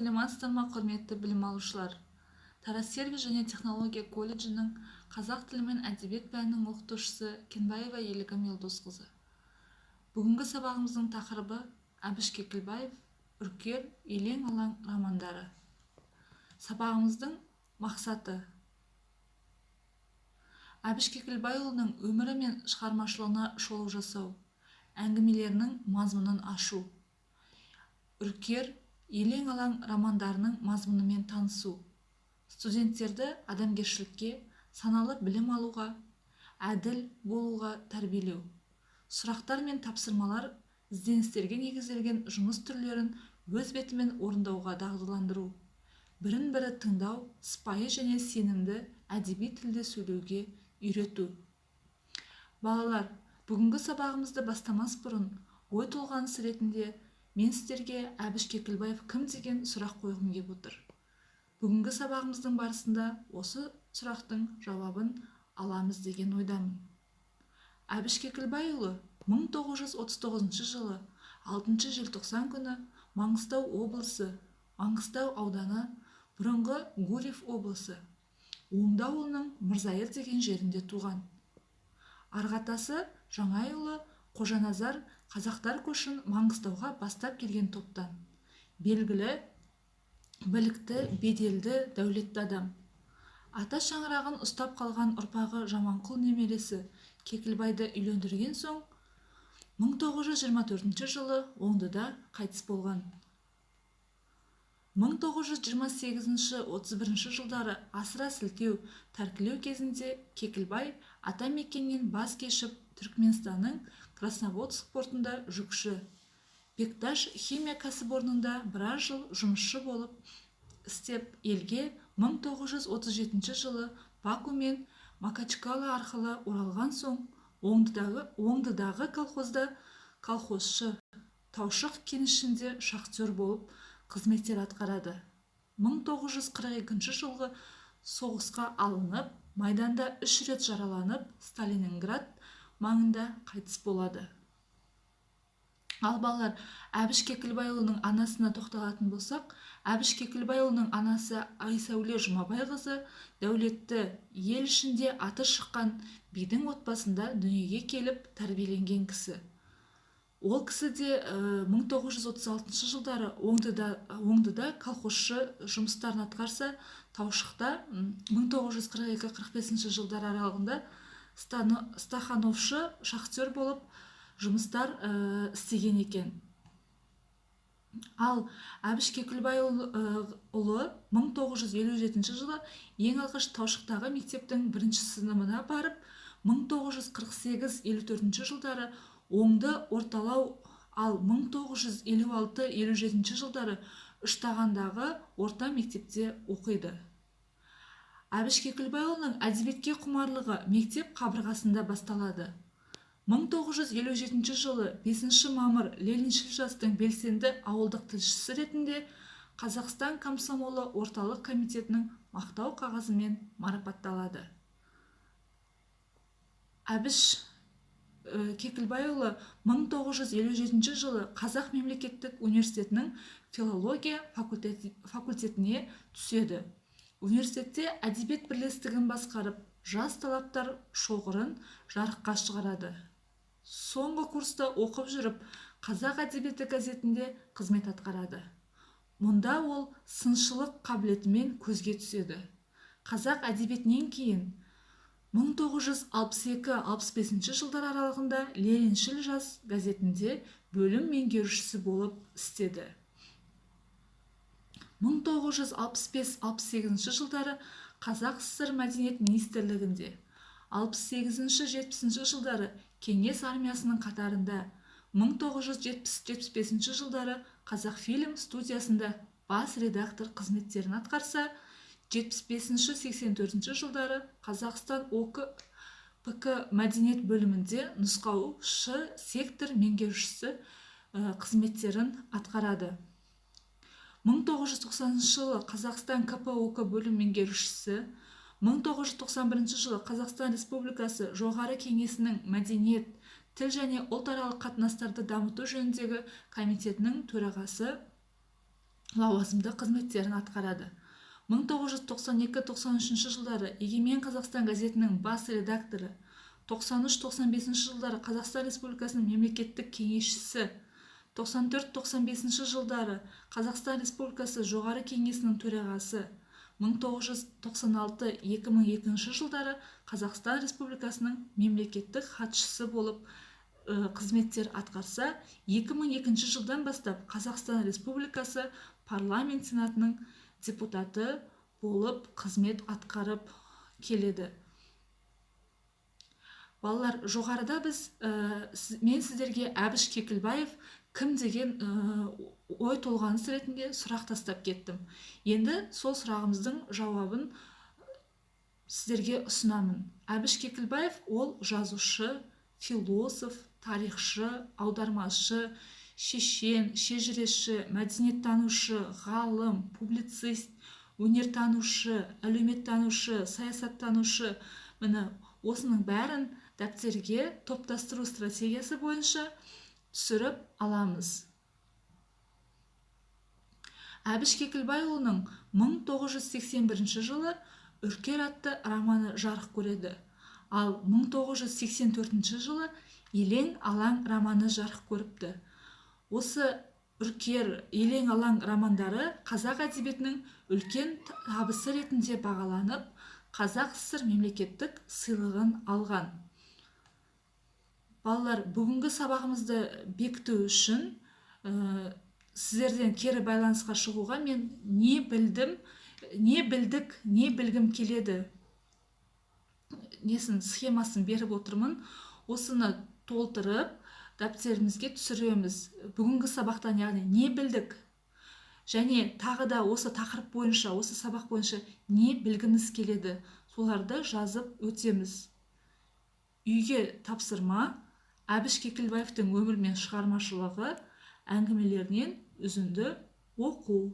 Саламатсыздар құрметті білім алушылар. Тараз сервис және технология колледжінің қазақ тілі мен әдебиет пәнінің оқытушысы Кенбаева Елігім Елдосқызы. Бүгінгі сабағымыздың тақырыбы Әбіш Кекілбаев «Үркер, елең-алаң» романдары. Сабағымыздың мақсаты: Әбіш Кекілбайұлының өмірі мен шығармашылығына шолу жасау, әңгімелерінің мазмұнын ашу. «Үркер, елең-алаң» романдарының мазмұнымен танысу, студенттерді адамгершілікке, саналы білім алуға, әділ болуға тәрбиелеу, сұрақтар мен тапсырмалар, ізденістерге негізделген жұмыс түрлерін өз бетімен орындауға дағдыландыру, бірін-бірі тыңдау, сыпайы және сенімді әдеби тілде сөйлеуге үйрету. Балалар, бүгінгі сабағымызды бастамас бұрын ой толғанысы ретінде мен сіздерге Әбіш Кекілбаев кім деген сұрақ қойғым келіп отыр. Бүгінгі сабағымыздың барысында осы сұрақтың жауабын аламыз деген ойдамын. Әбіш Кекілбайұлы 1939 жылы 6 желтоқсан күні Маңғыстау облысы, Маңғыстау ауданы, бұрынғы Гурьев облысы, Оңды ауылының Мырзайыр деген жерінде туған. Арғатасы Жаңайұлы Қожаназар қазақтар көшін Маңғыстауға бастап келген топтан. Белгілі, білікті, беделді, дәулетті адам. Ата шаңырағын ұстап қалған ұрпағы Жаманқұл немересі Кекілбайды үйлендірген соң 1924 жылы Оңдыда қайтыс болған. 1928-31 жылдары асыра сілтеу, тәркілеу кезінде Кекілбай ата мекеннен бас кешіп Түркменстанның Красноводск портында жүкші, Бекташ химия кәсіпорнында біраз жыл жұмысшы болып істеп, елге 1937 жылы Баку мен Макачкала арқылы оралған соң Оңдыдағы колхозда колхозшы, Таушық кенішінде шахтер болып қызметтер атқарады. 1942 жылғы соғысқа алынып, майданда 3 рет жараланып, Сталининград маңында қайтыс болады. Ал балалар, Әбіш Кекілбайұлының анасына тоқталатын болсақ, Әбіш Кекілбайұлының анасы Айсәуле Жұмабайқызы дәулетті, ел ішінде аты шыққан бидің отбасында дүниеге келіп тәрбиеленген кісі. Ол кісі де 1936 жылдары Оңдыда колхозшы жұмыстарын атқарса, Таушықта 1942-45 жылдар аралығында стахановшы, шахтер болып жұмыстар істеген екен. Ал Әбіш Кекілбайұлы 1957 жылы ең алғаш Таушықтағы мектептің 1-ші сыныбына барып, 1948-54 жылдары Оңды орталау, ал 1956-57 жылдары Үштағандағы орта мектепте оқиды. Әбіш Кекілбайұлының әдебиетке құмарлығы мектеп қабырғасында басталады. 1957 жылы 5 мамыр Лениншіл жастың белсенді ауылдық тілшісі ретінде Қазақстан комсомолы орталық комитетінің мақтау қағазымен марапатталады. Әбіш Кекілбайұлы 1957 жылы Қазақ мемлекеттік университетінің филология факультетіне түседі. Университетте әдебиет бірлестігін басқарып, жас талаптар шоғырын жарыққа шығарады. Соңғы курста оқып жүріп, Қазақ әдебиеті газетінде қызмет атқарады. Мұнда ол сыншылық қабілетімен көзге түседі. Қазақ әдебиетінен кейін 1962-65 жылдар аралығында Лениншіл жас газетінде бөлім меңгерушісі болып істеді. 1965-68 жылдары Қазақ СССР мәдениет министрлігінде, 68-70 жылдары Кеңес армиясының қатарында, 1970-75 жылдары Қазақфильм студиясында бас редактор қызметтерін атқарса, 75-84 жылдары Қазақстан ОК мәдениет бөлімінде нұсқаушы сектор меңгерушісі қызметтерін атқарады. 1990 жылы Қазақстан КП-ОК бөлім меңгерушісі, 1991 жылы Қазақстан Республикасы Жоғары кеңесінің мәдениет, тіл және ұлтаралық қатынастарды дамыту жөніндегі комитетінің төрағасы, лауазымды қызметтерін атқарады. 1992-93 жылдары Егемен Қазақстан газетінің бас редакторы, 93-95 жылдары Қазақстан Республикасының мемлекеттік кеңесшісі, 94-95 жылдары Қазақстан Республикасы Жоғары кеңесінің төрағасы, 1996-2002 жылдары Қазақстан Республикасының мемлекеттік хатшысы болып қызметтер атқарса, 2002 жылдан бастап Қазақстан Республикасы парламент сенатының депутаты болып қызмет атқарып келеді. Балалар, жоғарыда мен сіздерге Әбіш Кекілбаев кім деген ой толғаныс ретінде сұрақ тастап кеттім. Енді сол сұрағымыздың жауабын сіздерге ұсынамын. Әбіш Кекілбаев ол жазушы, философ, тарихшы, аудармашы, шешен, шежіреші, мәдениеттанушы, ғалым, публицист, өнертанушы, әлеуметтанушы, саясаттанушы. Міне осының бәрін дәптерге топтастыру стратегиясы бойынша түсіріп аламыз. Әбіш Кекілбайұлының 1981 жылы «Үркер» атты романы жарық көреді. Ал 1984 жылы «Елең алаң» романы жарық көріпті. Осы «Үркер», «Елең алаң» романдары қазақ әдебиетінің үлкен табысы ретінде бағаланып, Қазақ СССР мемлекеттік сыйлығын алған. Балалар, бүгінгі сабағымызды бекіту үшін сіздерден кері байланысқа шығуға мен не білдік, не білгім келеді схемасын беріп отырмын. Осыны толтырып дәптерімізге түсіреміз. Бүгінгі сабақтан, яғни не білдік, және тағы да осы тақырып бойынша, осы сабақ бойынша не білгіміз келеді, соларды жазып өтеміз. Үйге тапсырма: Әбіш Кекілбаевтың өмір мен шығармашылығы әңгімелерінен үзінді оқу.